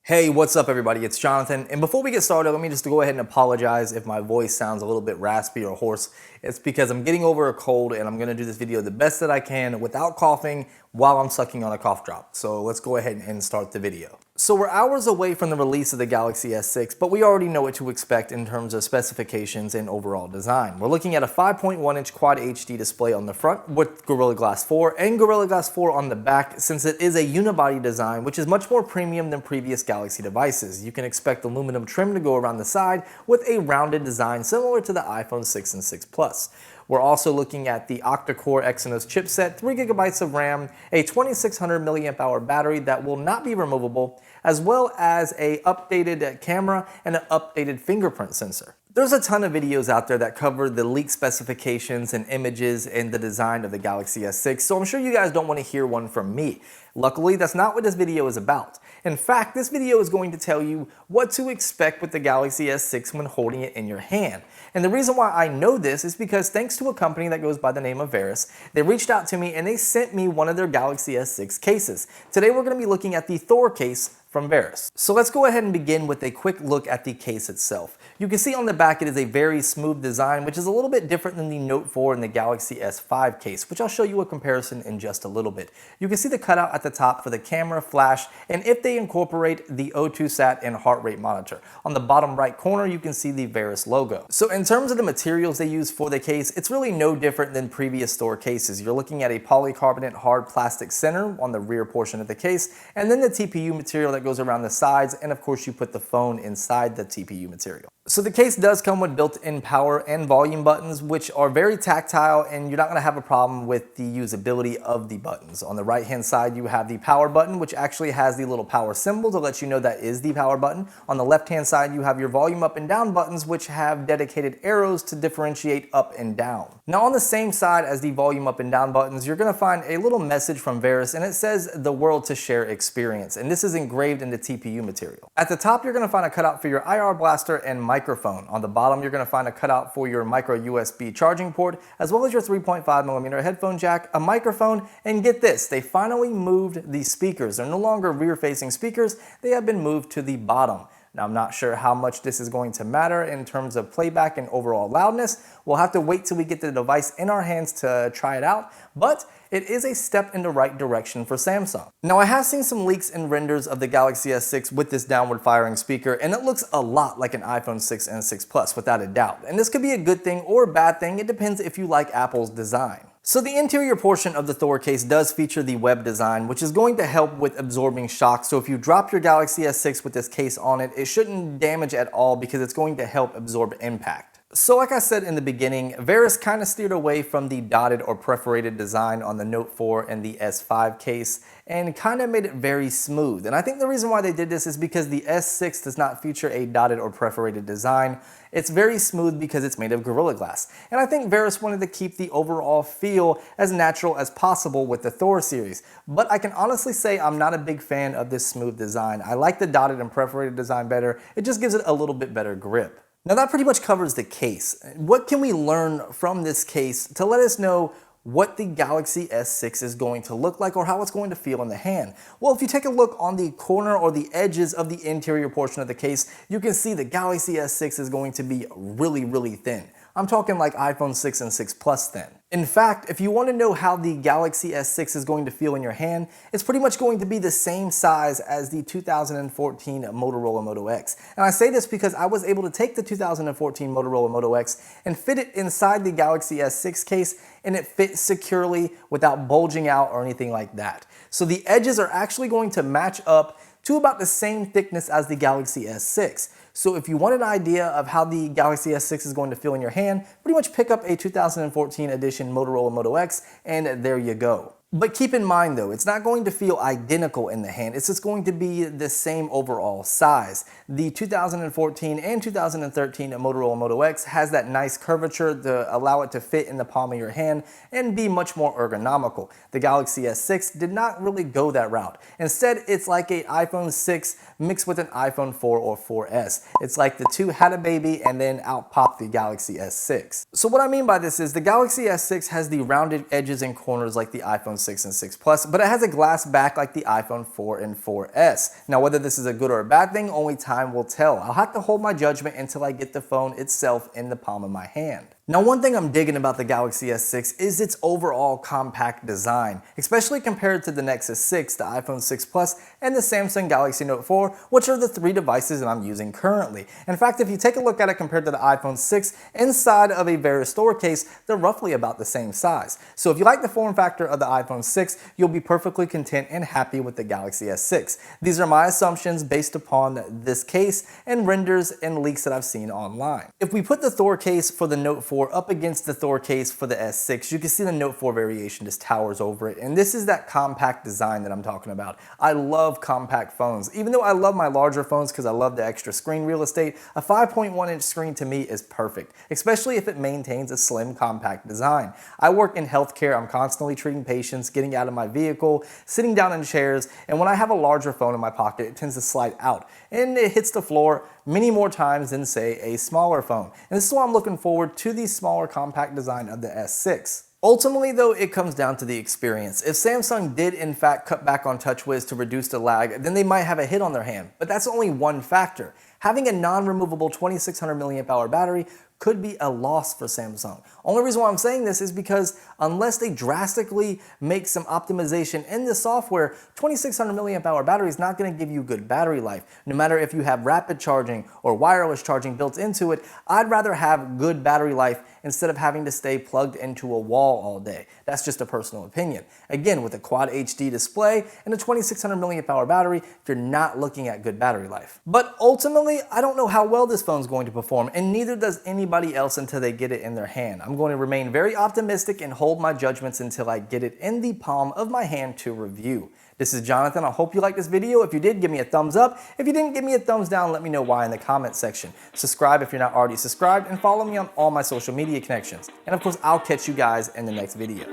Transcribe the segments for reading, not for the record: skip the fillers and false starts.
Hey, what's up everybody? It's Jonathan. And before we get started, let me just go ahead and apologize if my voice sounds a little bit raspy or hoarse. It's because I'm getting over a cold and I'm gonna do this video the best that I can without coughing while I'm sucking on a cough drop. So let's go ahead and start the video. So we're hours away from the release of the Galaxy S6, but we already know what to expect in terms of specifications and overall design. We're looking at a 5.1-inch Quad HD display on the front with Gorilla Glass 4 and Gorilla Glass 4 on the back, since it is a unibody design, which is much more premium than previous Galaxy devices. You can expect aluminum trim to go around the side with a rounded design similar to the iPhone 6 and 6 Plus. We're also looking at the octa-core Exynos chipset, 3 GB of RAM, a 2600 mAh battery that will not be removable, as well as an updated camera and an updated fingerprint sensor. There's a ton of videos out there that cover the leaked specifications and images and the design of the Galaxy S6, so I'm sure you guys don't want to hear one from me. Luckily, that's not what this video is about. In fact, this video is going to tell you what to expect with the Galaxy S6 when holding it in your hand. And the reason why I know this is because thanks to a company that goes by the name of Verus, they reached out to me and they sent me one of their Galaxy S6 cases. Today we're going to be looking at the Thor case from Verus. So let's go ahead and begin with a quick look at the case itself. You can see on the back it is a very smooth design, which is a little bit different than the Note 4 and the Galaxy S5 case, which I'll show you a comparison in just a little bit. You can see the cutout at the top for the camera, flash, and if they incorporate the O2 sat and heart rate monitor. On the bottom right corner, you can see the Verus logo. So in terms of the materials they use for the case, it's really no different than previous Thor cases. You're looking at a polycarbonate hard plastic center on the rear portion of the case, and then the TPU material that goes around the sides, and of course you put the phone inside the TPU material. So the case does come with built-in power and volume buttons, which are very tactile, and you're not going to have a problem with the usability of the buttons. On the right-hand side, you have the power button, which actually has the little power symbol to let you know that is the power button. On the left-hand side, you have your volume up and down buttons, which have dedicated arrows to differentiate up and down. Now, on the same side as the volume up and down buttons, you're going to find a little message from Verus, and it says "The world to share experience," and this is engraved in the TPU material. At the top, you're going to find a cutout for your IR blaster and microphone. On the bottom, you're going to find a cutout for your micro USB charging port, as well as your 3.5mm headphone jack, a microphone, and get this, they finally moved the speakers. They're no longer rear-facing speakers, they have been moved to the bottom. Now, I'm not sure how much this is going to matter in terms of playback and overall loudness. We'll have to wait till we get the device in our hands to try it out, but it is a step in the right direction for Samsung. Now, I have seen some leaks and renders of the Galaxy S6 with this downward firing speaker, and it looks a lot like an iPhone 6 and 6 Plus, without a doubt. And this could be a good thing or a bad thing, it depends if you like Apple's design. So the interior portion of the Thor case does feature the web design, which is going to help with absorbing shock. So if you drop your Galaxy S6 with this case on it, it shouldn't damage at all because it's going to help absorb impact. So like I said in the beginning, Verus kind of steered away from the dotted or perforated design on the Note 4 and the S5 case and kind of made it very smooth. And I think the reason why they did this is because the S6 does not feature a dotted or perforated design. It's very smooth because it's made of Gorilla Glass. And I think Verus wanted to keep the overall feel as natural as possible with the Thor series. But I can honestly say I'm not a big fan of this smooth design. I like the dotted and perforated design better. It just gives it a little bit better grip. Now that pretty much covers the case. What can we learn from this case to let us know what the Galaxy S6 is going to look like or how it's going to feel in the hand? Well, if you take a look on the corner or the edges of the interior portion of the case, you can see the Galaxy S6 is going to be really, really thin. I'm talking like iPhone 6 and 6 Plus thin. In fact, if you want to know how the Galaxy S6 is going to feel in your hand, it's pretty much going to be the same size as the 2014 Motorola Moto X. And I say this because I was able to take the 2014 Motorola Moto X and fit it inside the Galaxy S6 case, and it fits securely without bulging out or anything like that. So the edges are actually going to match up to about the same thickness as the Galaxy S6. So if you want an idea of how the Galaxy S6 is going to feel in your hand, pretty much pick up a 2014 edition Motorola Moto X and there you go. But keep in mind though, it's not going to feel identical in the hand, it's just going to be the same overall size. The 2014 and 2013 Motorola Moto X has that nice curvature to allow it to fit in the palm of your hand and be much more ergonomical. The Galaxy S6 did not really go that route. Instead, it's like an iPhone 6 mixed with an iPhone 4 or 4S. It's like the two had a baby and then out popped the Galaxy S6. So what I mean by this is the Galaxy S6 has the rounded edges and corners like the iPhone 6 and 6 Plus, but it has a glass back like the iPhone 4 and 4S. Now, whether this is a good or a bad thing, only time will tell. I'll have to hold my judgment until I get the phone itself in the palm of my hand. Now, one thing I'm digging about the Galaxy S6 is its overall compact design, especially compared to the Nexus 6, the iPhone 6 Plus, and the Samsung Galaxy Note 4, which are the three devices that I'm using currently. In fact, if you take a look at it compared to the iPhone 6, inside of a Verus Thor case, they're roughly about the same size. So if you like the form factor of the iPhone 6, you'll be perfectly content and happy with the Galaxy S6. These are my assumptions based upon this case and renders and leaks that I've seen online. If we put the Thor case for the Note 4 up against the Thor case for the S6, you can see the Note 4 variation just towers over it, and this is that compact design that I'm talking about. I love compact phones. Even though I love my larger phones because I love the extra screen real estate, a 5.1-inch screen to me is perfect, especially if it maintains a slim, compact design. I work in healthcare. I'm constantly treating patients, getting out of my vehicle, sitting down in chairs, and when I have a larger phone in my pocket, it tends to slide out, and it hits the floor many more times than, say, a smaller phone. And this is why I'm looking forward to the smaller compact design of the S6. Ultimately, though, it comes down to the experience. If Samsung did in fact cut back on TouchWiz to reduce the lag, then they might have a hit on their hand. But that's only one factor. Having a non-removable 2600 milliamp hour battery could be a loss for Samsung. Only reason why I'm saying this is because unless they drastically make some optimization in the software, 2600 milliamp hour battery is not going to give you good battery life. No matter if you have rapid charging or wireless charging built into it, I'd rather have good battery life instead of having to stay plugged into a wall all day. That's just a personal opinion. Again, with a Quad HD display and a 2600 milliamp hour battery, you're not looking at good battery life. But ultimately, I don't know how well this phone's going to perform, and neither does anybody else until they get it in their hand. I'm going to remain very optimistic and hold my judgments until I get it in the palm of my hand to review. This is Jonathan. I hope you liked this video. If you did, give me a thumbs up. If you didn't, give me a thumbs down. Let me know why in the comment section. Subscribe if you're not already subscribed, and follow me on all my social media connections. And of course, I'll catch you guys in the next video.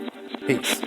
Peace.